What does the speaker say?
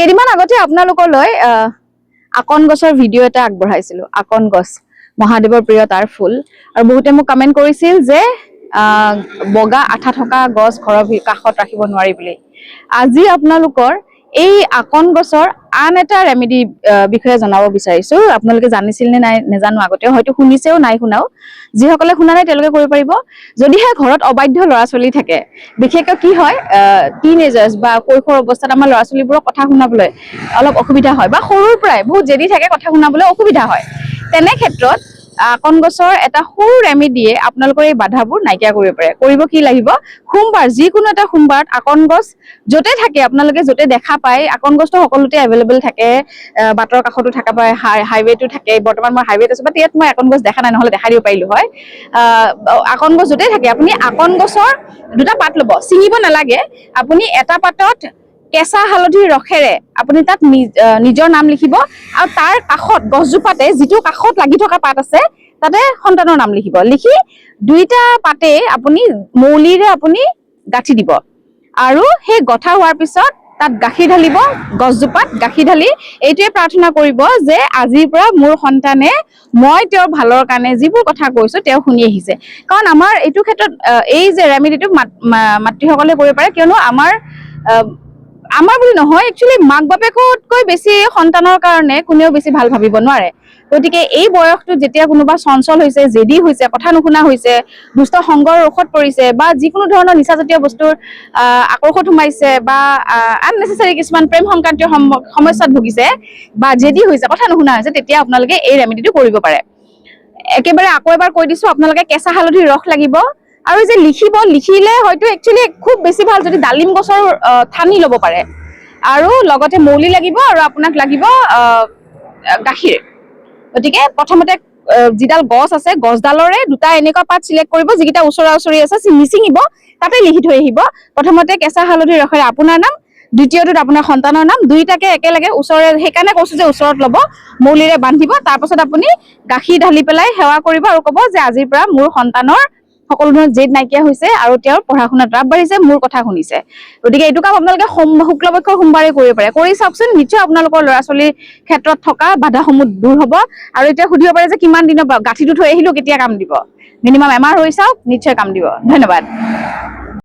কেইদিনমান আগতে আপোনালোকলৈ আকন গছৰ ভিডিঅ' এটা আগবঢ়াইছিলো। আকন গছ মহাদেৱৰ প্ৰিয় তাৰ ফুল, আৰু বহুতে মোক কমেণ্ট কৰিছিল যে বগা আঠা থকা গছ ঘৰৰ কাষত ৰাখিব নোৱাৰি বুলি। আজি আপোনালোকৰ এই আকন গছৰ আন এটা ৰেমেডি বিষয়ে জনাব বিচাৰিছো। আপোনালোকে জানিছিল নে নাই নেজানো, আগতে হয়তো শুনিছেও নাই শুনাও। যিসকলে শুনা নাই তেওঁলোকে কৰিব পাৰিব। যদিহে ঘৰত অবাধ্য ল'ৰা ছোৱালী থাকে, বিশেষকৈ কি হয় টিনেজাৰ্ছ বা কৈশোৰ অৱস্থাত আমাৰ ল'ৰা ছোৱালীবোৰক কথা শুনাবলৈ অলপ অসুবিধা হয়, বা সৰুৰ পৰাই বহুত জেদি থাকে, কথা শুনাবলৈ অসুবিধা হয়। তেনে ক্ষেত্ৰত আকন গছৰ এটা সৰু ৰেমেডিয়ে আপোনালোকৰ এই বাধাবোৰ নাইকিয়া কৰিব পাৰে। কৰিব কি লাগিব, সোমবাৰ যিকোনো এটা সোমবাৰত আকন গছ য'তে থাকে, আপোনালোকে য'তে দেখা পায়, আকন গছটো সকলোতে এভেইলেবল থাকে, বাটৰ কাষতো থকা পায়, হাইৱেটো থাকে। বৰ্তমান মই হাইৱেত আছো, বাট ইয়াত মই আকন গছ দেখা নাই, নহ'লে দেখাই দিব পাৰিলো হয়। আকন গছ য'তে থাকে, আপুনি আকন গছৰ দুটা পাত ল'ব, ছিঙিব নালাগে। আপুনি এটা পাতত কেঁচা হালধিৰ ৰসেৰে আপুনি তাত নিজৰ নাম লিখিব, আৰু তাৰ কাষত গছজোপাতে যিটো কাষত লাগি থকা পাত আছে তাতে সন্তানৰ নাম লিখিব। লিখি দুইটা পাতে আপুনি মৌলিৰে আপুনি গাঁঠি দিব, আৰু সেই গঁঠা হোৱাৰ পিছত তাত গাখীৰ ঢালিব। গছজোপাত গাখীৰ ঢালি এইটোৱে প্ৰাৰ্থনা কৰিব যে আজিৰ পৰা মোৰ সন্তানে মই তেওঁৰ ভালৰ কাৰণে যিবোৰ কথা কৈছো তেওঁ শুনি আহিছে। কাৰণ আমাৰ এইটো ক্ষেত্ৰত এই যে ৰেমেডিটো মাতৃসকলে কৰিব পাৰে, কিয়নো আমাৰ বুলি নহয়, একচুৱেলি মাক বাপেকতকৈ বেছি সন্তানৰ কাৰণে কোনেও বেছি ভাল ভাবিব নোৱাৰে। গতিকে এই বয়সটোত যেতিয়া কোনোবা চঞ্চল হৈছে, জেদি হৈছে, কথা নুশুনা হৈছে, দুষ্ট সংগৰ ঔষধ পৰিছে, বা যিকোনো ধৰণৰ নিচাজাতীয় বস্তুৰ আকৰ্ষত সোমাইছে, বা আননেচেচাৰী কিছুমান প্ৰেম সংক্ৰান্তীয় সমস্যাত ভুগিছে, বা জেদি হৈছে, কথা নুশুনা হৈছে, তেতিয়া আপোনালোকে এই ৰেমেডিটো কৰিব পাৰে। একেবাৰে আকৌ এবাৰ কৈ দিছো, আপোনালোকে কেঁচা হালধিৰ ৰস লাগিব, আৰু যে লিখিলে হয়তো একচুৱেলি খুব বেছি ভাল যদি ডালিম গছৰ ঠানি ল'ব পাৰে, আৰু লগতে মৌলি লাগিব, আৰু আপোনাক লাগিব গাখীৰ। গতিকে প্ৰথমতে যিডাল গছ আছে, গছডালৰে দুটা এনেকুৱা পাত চিলেক্ট কৰিব, যিকেইটা ওচৰা ওচৰি আছে নিচিঙিব, তাতে লিখি থৈ আহিব। প্ৰথমতে কেঁচা হালধিৰ ৰসেৰে আপোনাৰ নাম, দ্বিতীয়টোত আপোনাৰ সন্তানৰ নাম, দুইটাকে একেলগে ওচৰে, সেইকাৰণে কৈছো যে ওচৰত ল'ব, মৌলিৰে বান্ধিব। তাৰ পাছত আপুনি গাখীৰ ঢালি পেলাই সেৱা কৰিব, আৰু ক'ব যে আজিৰ পৰা মোৰ সন্তানৰ সকলো ধৰণৰ জেদ নাইকিয়া হৈছে, আৰু তেওঁৰ পঢ়া শুনাত ৰাপ বাঢ়িছে, মোৰ কথা শুনিছে। গতিকে এইটো কাম আপোনালোকে শুক্লপক্ষৰ সোমবাৰে কৰিব পাৰে। কৰি চাওকচোন, নিশ্চয় আপোনালোকৰ ল'ৰা ছোৱালীৰ ক্ষেত্ৰত থকা বাধাসমূহ দূৰ হ'ব। আৰু এতিয়া সুধিব পাৰে যে কিমান দিনৰ গাঁঠিটো থৈ আহিলো, কেতিয়া কাম দিব? মিনিমাম এমাহ হৈ চাওক, নিশ্চয় কাম দিব। ধন্যবাদ।